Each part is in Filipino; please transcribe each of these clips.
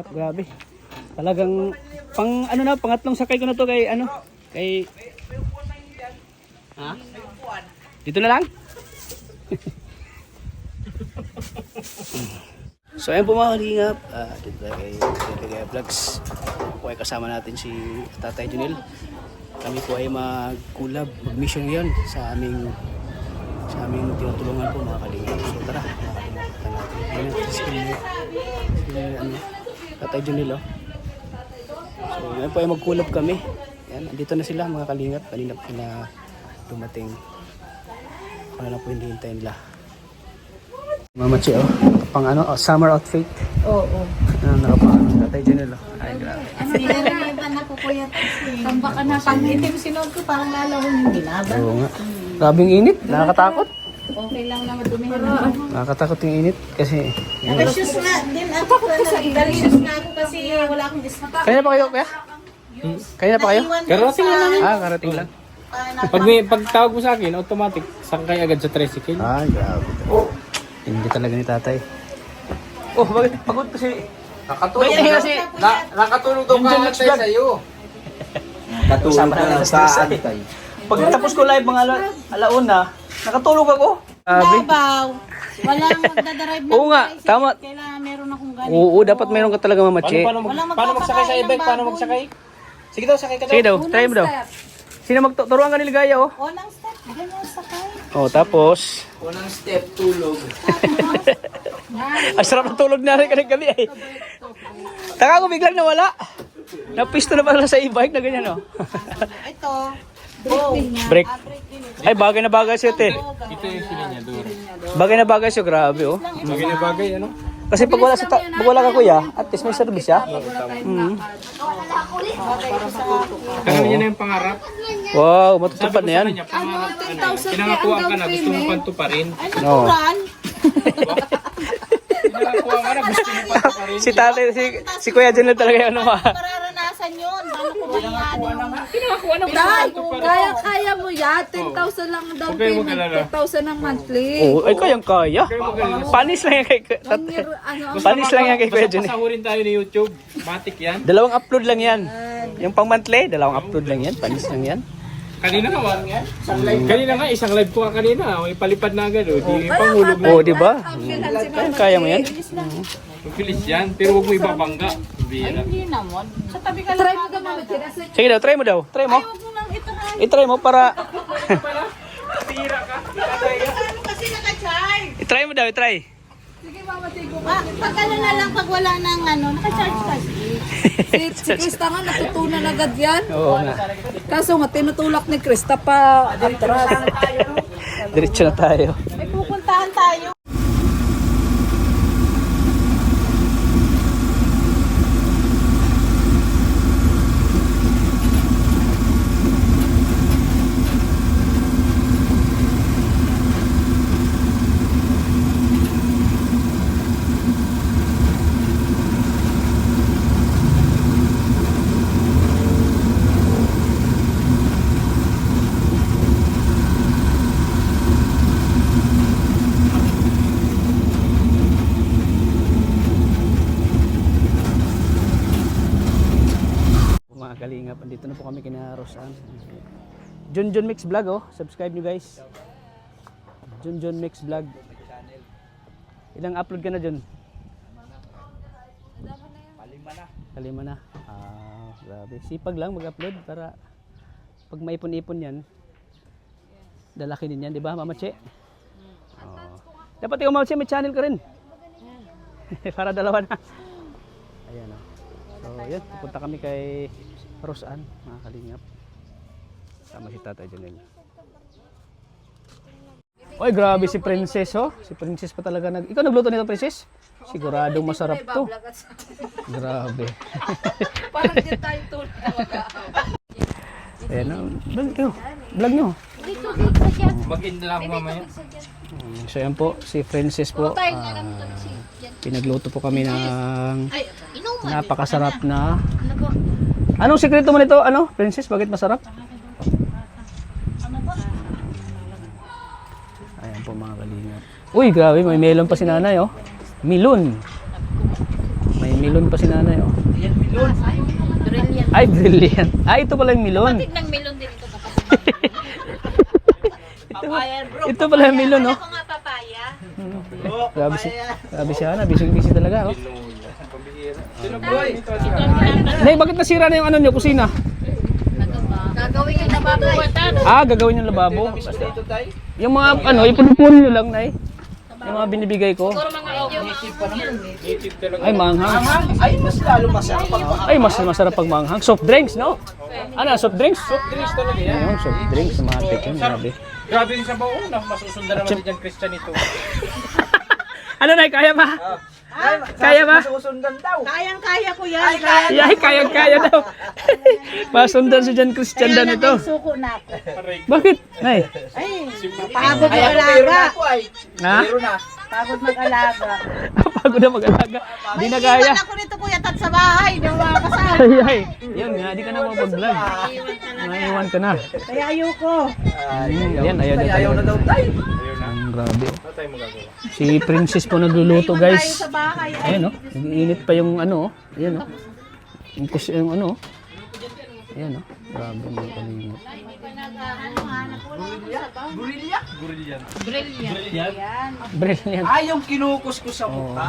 kalingap, grabe. Talagang pangatlong sakay ko na to kay ha? Dito na lang? So ayun po mga kalingap, dito tayo kay Ligaya Vlogs. Po ay kasama natin si Tatay Junel. Kami po ay mag-mission ngayon sa aming tinutulungan po mga kalingap. So tara, makakalimutan natin. Ayan si Tatay Junel. So ngayon po ay mag-collab kami. Ayan, andito na sila mga kalingap. Kanina po na dumating. Para lang po hindi hintayin nila. Mama Che, pang summer outfit. Oo. Nakapang Tatay Junel. Ay, grabe. Hindi naman ako kuya. Tamba ka na. Pag itim sinuot ko, parang lalo yung ginaban. Oo nga. Grabing init. Nakakatakot. Okay lang naman dumihan ako. Nakakatakot yung init kasi... Dalicious na din ako. Dalicious na ako kasi wala akong dismata. Kaya pa kayo, kuya? Kaya pa kayo? Karating lang. Karating lang. Pag tawag mo sa akin, automatic sakay agad sa tricycle. Ay, grabe. Hindi talaga ni tatay. Oh, bakit pagod kasi? Nakatulog kasi nakatulog daw ka Next tayo vlog. sa'yo. Kasama na sa tatay. Pagkatapos ko live mga alauna, nakatulog ako. Grabe. Babaw. Walang magdadrive na. Oo nga, tama. Kailangan meron akong ganito. Oo, dapat meron ka talaga mamache. Paano magsakay sa e-bike? Paano magsakay? Sige daw, sakay ka daw. Sige daw, try mo daw. Sino magturuan ka ni Ligaya, oh? Unang step, ganyan sakay. Oh, tapos Unang step, tulog. ang sarap ng tulog na rin gabi eh. Taka ko biglang nawala. Napisto na pala sa e-bike na ganyan, oh. Ito. Go. Break. Ay, bagay na bagay siya, te. Ito yung silinyador. Bagay na bagay siya, grabe, oh. Bagay na bagay, ano? Kasi pag wala ka, kuya, at least may service siya. Kaya niya na yung pangarap. Wow, matutupad na yan. Niya, pangarap ka na. Pinangakuan ka na, gusto mo pantuparin. Ay, natural. Pinangakuan ka na, gusto mo pantuparin. Si tatay, si Kuya Junel talaga yung Mararanasan yun. Paano ko yan? Pinangakuan na, gusto mo Dad, pantuparin. kaya mo yan. 10,000 lang ang down Huwag kayong payment, mag-alala. 10,000 ang monthly. Oh, ay kaya. Panis lang yan kay tatay. Panis lang yan kay Kuya Junel. Pasahurin tayo ni YouTube. Matik yan. Dalawang upload lang yan. Yung pang monthly, dalawang upload lang yan. Panis lang yan. Kanina nga, kanina nga, isang live ko ka kanina. May palipad na agad, oh. Di panghulog na. Oh, di ba? Kaya mo yan. Pilis yan, pero huwag mo ibabangga. Bira. Hindi naman. Sa tabi ka Try lang. mo ka mama, Jess. Sige daw, try mo daw. Try mo. Huwag mo nang itry. I-try mo para... Tira ka. Ano kasi naka-charge? I-try mo daw, i-try. Sige mama, tigo Pag ano na lang, pag wala nang naka-charge kasi. Si Krista nga natutunan agad yan. Oo nga. Kaso nga, tinutulak ni Krista pa atras. Diretso na tayo. May pupuntahan tayo. Mga kalingap, andito na po kami kina Rosan. Junjun Mix Vlog, oh. Subscribe nyo guys. Junjun Mix Vlog. Ilang upload ka na, Jun? Kalima na. Grabe. Sipag lang mag-upload para pag maipon-ipon yan, lalaki din yan, di ba, Mama Che? Oh. Dapat ikaw, Mama Che, may channel ka rin. Para dalawa na. Ayan, oh. So, yun. Pupunta kami kay Rosan, mga kalingap. Sama si Tatay Junel. Oy, grabe si Princess, oh. Si Princess pa talaga Ikaw nagluto nito, Princess? Siguradong masarap to. Grabe. Parang din tayo tulad na Ayan, oh. Vlog nyo. Mag-in lang mamaya. So, yan po. Si Princess po. Pinagluto po kami ng napakasarap na... Anong sekreto mo nito? Ano, Princess? Bakit masarap? Ayan po mga kalingap. Uy, grabe. May melon pa si nanay, oh. Milon. May Milon pa si nanay, oh. Yan, milon. Brilliant. Ay, brilliant. Ay, ito pala yung milon. Tignan melon din ito kapatid. Ito pala yung milon, oh. Ako nga papaya. Grabe siya na, busy talaga, oh. Sino boy? Nay, bakit nasira na yung ano niyo, kusina? Gagawin yung nababawatan. Ah, gagawin yung lababo. Dito tayo. Yung mga ano, ipunupuno nyo lang, Nay. Yung mga binibigay ko. Native talaga. Ay, manghang. Ay, mas lalo masarap pag Ay, mas masarap pag manghang. Soft drinks, no? Ano, soft drinks? drinks talaga yan. Ayun, soft drinks, matik yun, grabe. Grabe din sa baon. Masusundan naman si Jan Christian ito. Ano, Nay, kaya ba? Kaya ba? Masusundan daw. Kayang-kaya ko yan. Ay, kaya daw. Pasundan si Jan Christian daw nito. Suko na ako. Bakit? Nay? Pagod Ay, ako mayroon na ako ay. Ha? Mayroon na. Pagod mag-alaga. Pagod na mag-alaga. Di na kaya. Iwan ako nito kuya tat sa bahay. Di mga kasama. Ay, yun nga, di ka na mapag-vlog. Naiwan ka na. Kaya ayoko. Yan, ayaw na Ayaw na daw tayo. Grabe. Ano tayo magagawa? Si Princess po nagluluto, Tayo guys. sa bahay. Ayan, oh. Nag-iinit pa yung ano, oh. Ayan, oh. Yung ano, oh. Ayan, oh. Grabe mga kalimot. Brilliant. Ay, yung kinukus ko sa mukha.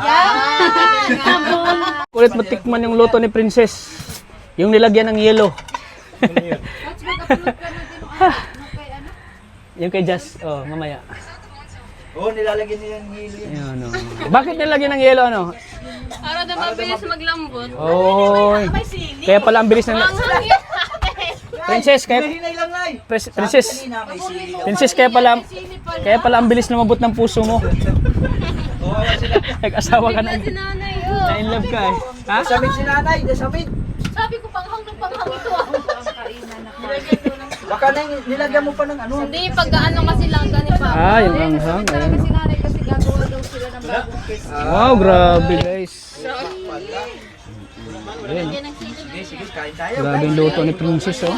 Kulit mo tikman yung luto ni Princess. Yung nilagyan ng yelo. Yung kay Jazz, oh, mamaya. Oo, nilalagyan niya yung hilo yan. Ayan, oh. Bakit nilagyan ng yelo, ano? Para na mabilis maglambot. Oy. Kaya pala ang bilis ng... Princess, kaya... Hinay lang ay. Princess, Kanina may sili. Princess, kaya pala ang bilis lumabot ng puso mo. Nag-asawa ka na. Si nanay, Na in love ka eh. Ha? Nasamid si nanay, nasamid. Sabi ko panghang ng panghang ito. Baka na nilagyan mo pa ng ano. Hindi, pag-ano kasi lang ganit pa. Ah, yung anghang. Ayan. Si nanay kasi gagawa daw sila ng bagong cake. Wow, grabe guys. Ayan. Sige, sige, kain tayo. Grabe yung luto ni Princess, oh.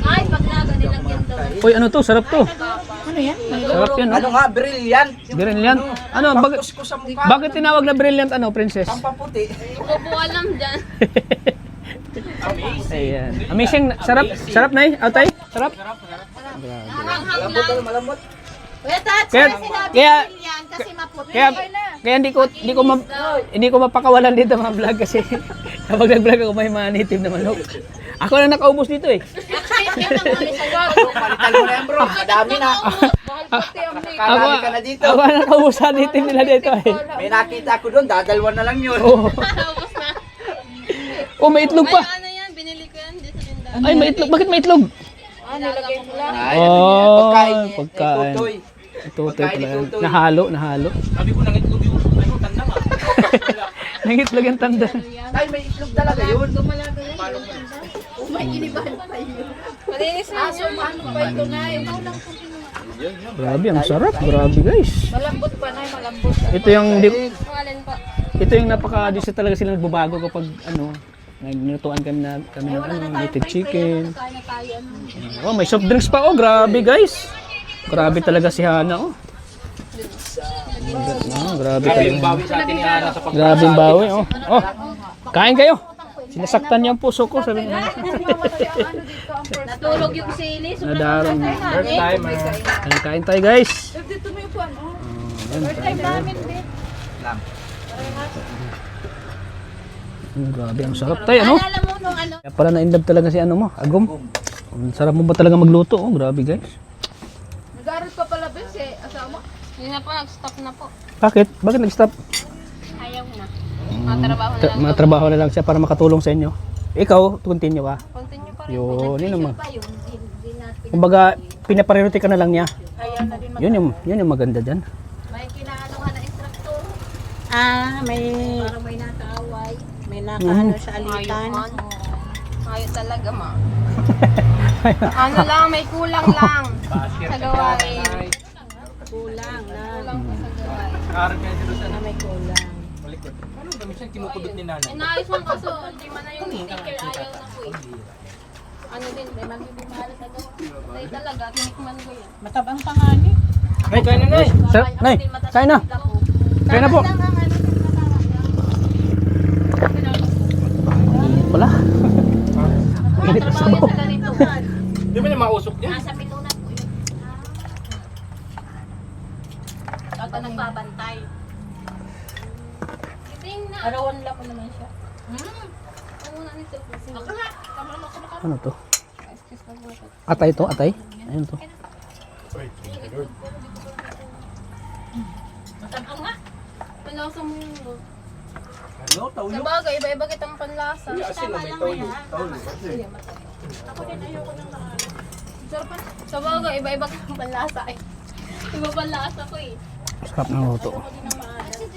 Ay, pag naganilagyan daw. Uy, ano to? Sarap to. Ano yan? Sarap yan, Ano oh. nga, brilliant. Brilliant. Ano, bakit, Pagkus ko sa mukha. bakit tinawag na brilliant, ano, Princess? Ang paputi. Hindi ko po alam dyan. Ayan. Amazing. Sarap. Sarap, Nay. Atay. Sarap. Panghang Malambot, lang. malambot. Kuya tat, Kaya- sinabi kaya- ko yan kasi maputi. Kaya hindi ko mapakawalan dito mga vlog kasi kapag nag-vlog ako may mga native na manok. Ako na nakaubos dito eh. Actually, yan ang ulit sa gawa. Palitan mo na yan, bro. Madami na. Karami ka na dito. Ako na nakaubos sa native nila dito eh. May nakita ako doon, dadalwan na lang yun. Oh, Tapos na. oh may itlog Ay, pa. ano yan? Binili ko yan. Dito sa tindahan. Ay, may itlog. Bakit may itlog? Nilagay ko lang. Ay, Oh, pagkain. pagkain. Tutoy. Tutoy Pagkain ni pala. Tutoy. Nahalo. Sabi ko, nangitlog yung ano, tanda nga. Nangitlog yung tanda. Tay, may itlog talaga yun. Malinis na yun. Grabe, ang sarap. Grabe guys. Malambot pa na, malambot. Ito yung Pangalan po. ito yung napaka-dishes talaga sila nagbabago kapag ano, naglutuan kami ng ano, native chicken. Oh, may soft drinks pa oh, grabe guys. Grabe talaga si Hana oh. Grabe Yung talaga. bawi sa atin ni Ana sa pagkain. Grabe yung bawi oh. Oh, kain kayo. Sinasaktan niya ang puso ko, sabi niya. Natulog yung sili. Nadarang. First time, Kain tayo guys. Grabe, ang sarap tayo, ano? Alam mo nung ano? Kaya pala na-inlove talaga si ano mo, Agom. Ang sarap mo ba talaga magluto, oh? Grabe guys. Nag-aaral pa pala ba si asawa? Hindi na po, nag-stop na po. Bakit? Bakit nag-stop? Ayaw na. Matrabaho na lang. Matrabaho na lang siya para makatulong sa inyo. Ikaw, continue ka. Continue pa rin. Yun, yun naman. Kumbaga, pinapriority ka na lang niya. Yun yung maganda dyan. May kinaanuhan na instructor. May Parang may nakaaway. may nakaano sa alitan. Ayun. Ayun talaga, ma. Ano lang, may kulang lang. Sa gawain. Kulang na. Kulang pa sa gawain. Karap niya dito sa May kulang. malikot. Ano ba minsan kinukudot ni nanay? Inaayos man kaso, hindi man na yung sticker, ayaw na po eh. Ano din, may magbibimahala sa gawa. Dahil talaga, tinikman ko yun. Matabang pangani. Ay, kain na nay. Sir, Nay, kain na. Kain na po. tusok niya. Nasa pinunan po yun. Pagka nagbabantay. Kiting na. Arawan lang mo naman siya. Ano na nito? Ako nga. Ano to? Atay to, atay. Ayun to. Matabang nga. Panlasa mo yun. Sa bagay, iba-iba kitang panlasa. Asin may toyo. Sa bagay, iba-iba kitang panlasa eh. Iba panlasa ko eh. Sarap ng luto.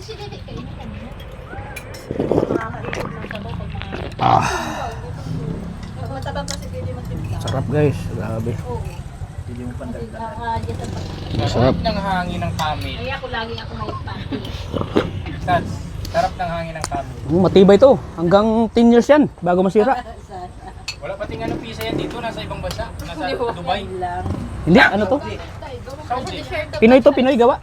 Si Dede kayo na kanina. Ah, Pag matabang kasi Dede magtimpla. sarap guys. Grabe. Sarap ng hangin ng kami. Kaya ako lagi ako may panty. Sats, sarap ng hangin ng kami. Matibay to. Hanggang 10 years yan bago masira. Wala pating ano pisa yan dito, nasa ibang bansa. Nasa Dubai. Hindi, ano to? Saudi. Pinoy to, Pinoy gawa.